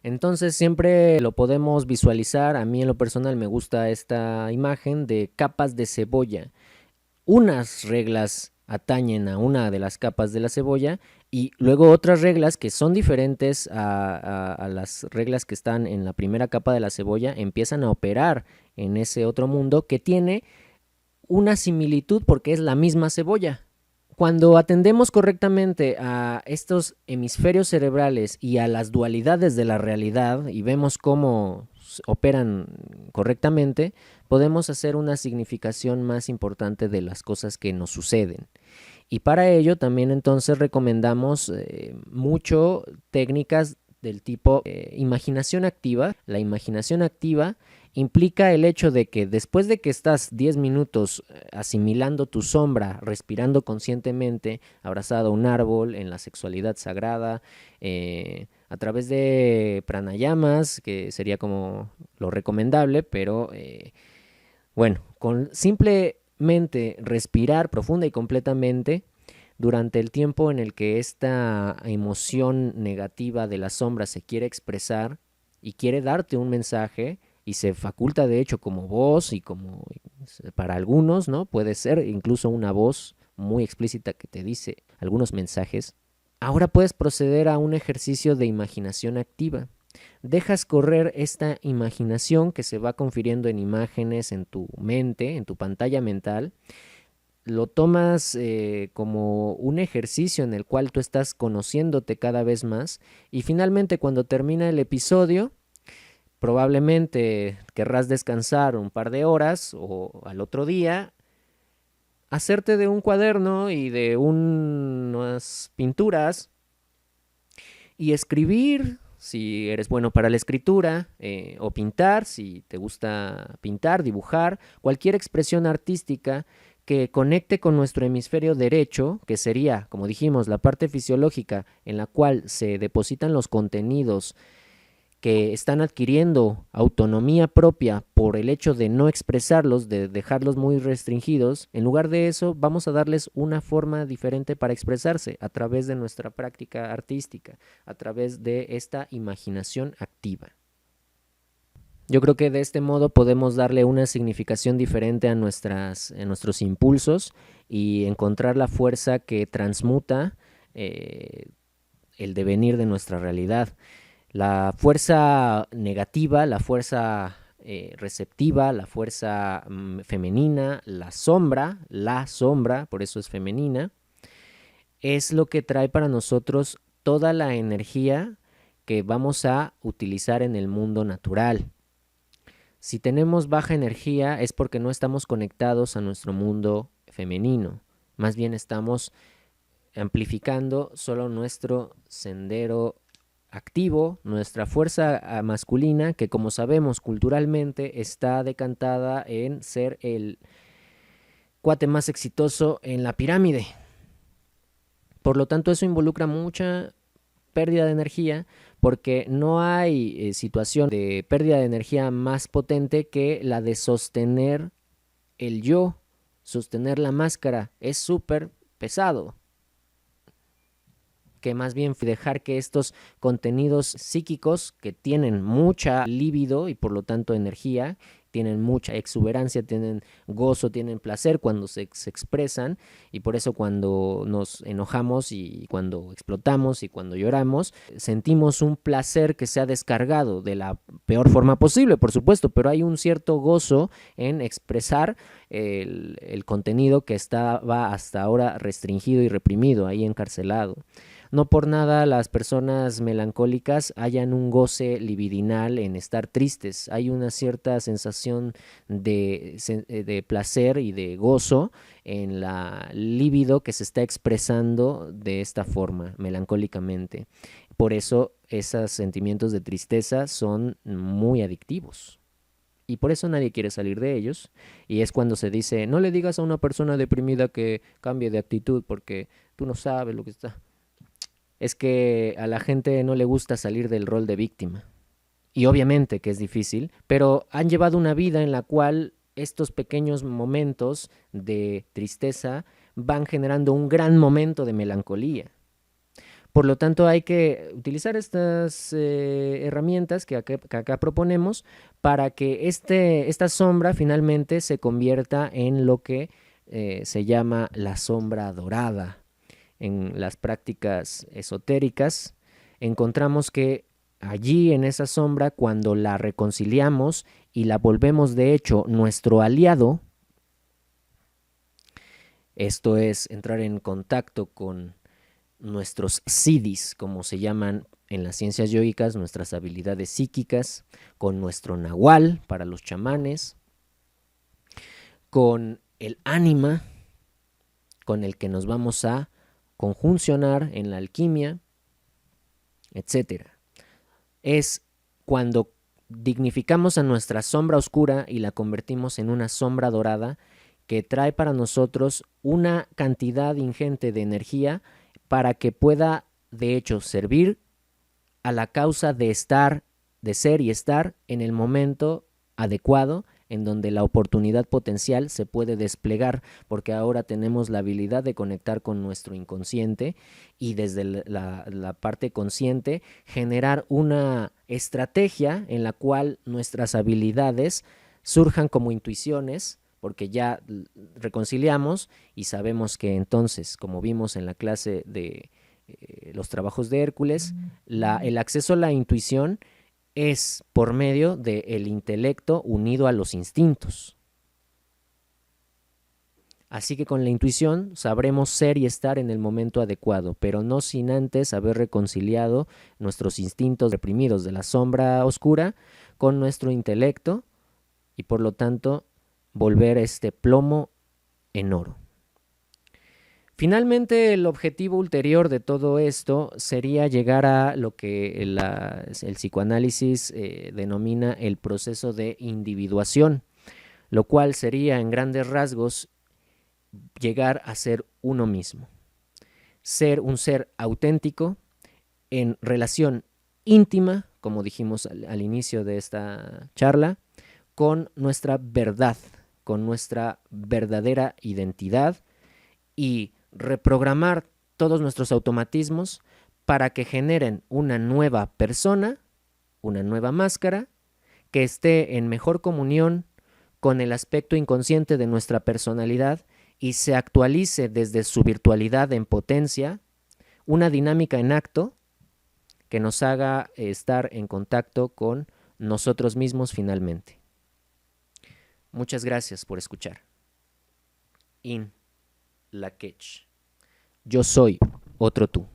Entonces siempre lo podemos visualizar. A mí en lo personal me gusta esta imagen de capas de cebolla. Unas reglas atañen a una de las capas de la cebolla y luego otras reglas que son diferentes a las reglas que están en la primera capa de la cebolla empiezan a operar en ese otro mundo que tiene una similitud porque es la misma cebolla. Cuando atendemos correctamente a estos hemisferios cerebrales y a las dualidades de la realidad y vemos cómo operan correctamente, podemos hacer una significación más importante de las cosas que nos suceden. Y para ello también entonces recomendamos mucho técnicas del tipo imaginación activa. La imaginación activa implica el hecho de que después de que estás 10 minutos asimilando tu sombra, respirando conscientemente, abrazado a un árbol, en la sexualidad sagrada, a través de pranayamas, que sería como lo recomendable, pero bueno, con simplemente respirar profunda y completamente durante el tiempo en el que esta emoción negativa de la sombra se quiere expresar y quiere darte un mensaje, y se faculta de hecho como voz y como para algunos, ¿no? Puede ser incluso una voz muy explícita que te dice algunos mensajes. Ahora puedes proceder a un ejercicio de imaginación activa. Dejas correr esta imaginación que se va confiriendo en imágenes en tu mente, en tu pantalla mental. Lo tomas como un ejercicio en el cual tú estás conociéndote cada vez más y finalmente cuando termina el episodio, probablemente querrás descansar un par de horas o al otro día, hacerte de un cuaderno y de unas pinturas y escribir, si eres bueno para la escritura, o pintar, si te gusta pintar, dibujar, cualquier expresión artística que conecte con nuestro hemisferio derecho, que sería, como dijimos, la parte fisiológica en la cual se depositan los contenidos que están adquiriendo autonomía propia por el hecho de no expresarlos, de dejarlos muy restringidos. En lugar de eso, vamos a darles una forma diferente para expresarse a través de nuestra práctica artística, a través de esta imaginación activa. Yo creo que de este modo podemos darle una significación diferente a nuestros impulsos y encontrar la fuerza que transmuta el devenir de nuestra realidad. La fuerza negativa, la fuerza receptiva, la fuerza femenina, la sombra, por eso es femenina, es lo que trae para nosotros toda la energía que vamos a utilizar en el mundo natural. Si tenemos baja energía es porque no estamos conectados a nuestro mundo femenino, más bien estamos amplificando solo nuestro sendero activo, nuestra fuerza masculina, que como sabemos culturalmente está decantada en ser el cuate más exitoso en la pirámide. Por lo tanto, eso involucra mucha pérdida de energía, porque no hay situación de pérdida de energía más potente que la de sostener el yo, sostener la máscara. Es súper pesado. Que más bien dejar que estos contenidos psíquicos que tienen mucha libido y por lo tanto energía, tienen mucha exuberancia, tienen gozo, tienen placer cuando se expresan, y por eso cuando nos enojamos y cuando explotamos y cuando lloramos, sentimos un placer que se ha descargado de la peor forma posible, por supuesto, pero hay un cierto gozo en expresar el contenido que estaba hasta ahora restringido y reprimido, ahí encarcelado. No por nada las personas melancólicas hayan un goce libidinal en estar tristes. Hay una cierta sensación de placer y de gozo en la libido que se está expresando de esta forma, melancólicamente. Por eso esos sentimientos de tristeza son muy adictivos. Y por eso nadie quiere salir de ellos. Y es cuando se dice, no le digas a una persona deprimida que cambie de actitud porque tú no sabes lo que está. es que a la gente no le gusta salir del rol de víctima. Y obviamente que es difícil, pero han llevado una vida en la cual estos pequeños momentos de tristeza van generando un gran momento de melancolía. Por lo tanto, hay que utilizar estas herramientas que acá proponemos para que esta sombra finalmente se convierta en lo que se llama la sombra dorada. En las prácticas esotéricas encontramos que allí en esa sombra, cuando la reconciliamos y la volvemos de hecho nuestro aliado, esto es entrar en contacto con nuestros siddhis, como se llaman en las ciencias yógicas, nuestras habilidades psíquicas, con nuestro nahual para los chamanes, con el ánima, con el que nos vamos a conjuncionar en la alquimia, etc. Es cuando dignificamos a nuestra sombra oscura y la convertimos en una sombra dorada que trae para nosotros una cantidad ingente de energía para que pueda, de hecho, servir a la causa de estar, de ser y estar en el momento adecuado, en donde la oportunidad potencial se puede desplegar, porque ahora tenemos la habilidad de conectar con nuestro inconsciente y desde la parte consciente generar una estrategia en la cual nuestras habilidades surjan como intuiciones, porque ya reconciliamos y sabemos que entonces, como vimos en la clase de los trabajos de Hércules, el acceso a la intuición es por medio del intelecto unido a los instintos. Así que con la intuición sabremos ser y estar en el momento adecuado, pero no sin antes haber reconciliado nuestros instintos reprimidos de la sombra oscura con nuestro intelecto y por lo tanto volver este plomo en oro. Finalmente, el objetivo ulterior de todo esto sería llegar a lo que el psicoanálisis denomina el proceso de individuación, lo cual sería en grandes rasgos llegar a ser uno mismo, ser un ser auténtico en relación íntima, como dijimos al inicio de esta charla, con nuestra verdad, con nuestra verdadera identidad y reprogramar todos nuestros automatismos para que generen una nueva persona, una nueva máscara, que esté en mejor comunión con el aspecto inconsciente de nuestra personalidad y se actualice desde su virtualidad en potencia, una dinámica en acto que nos haga estar en contacto con nosotros mismos finalmente. Muchas gracias por escuchar. In Lak'ech. Yo soy otro tú.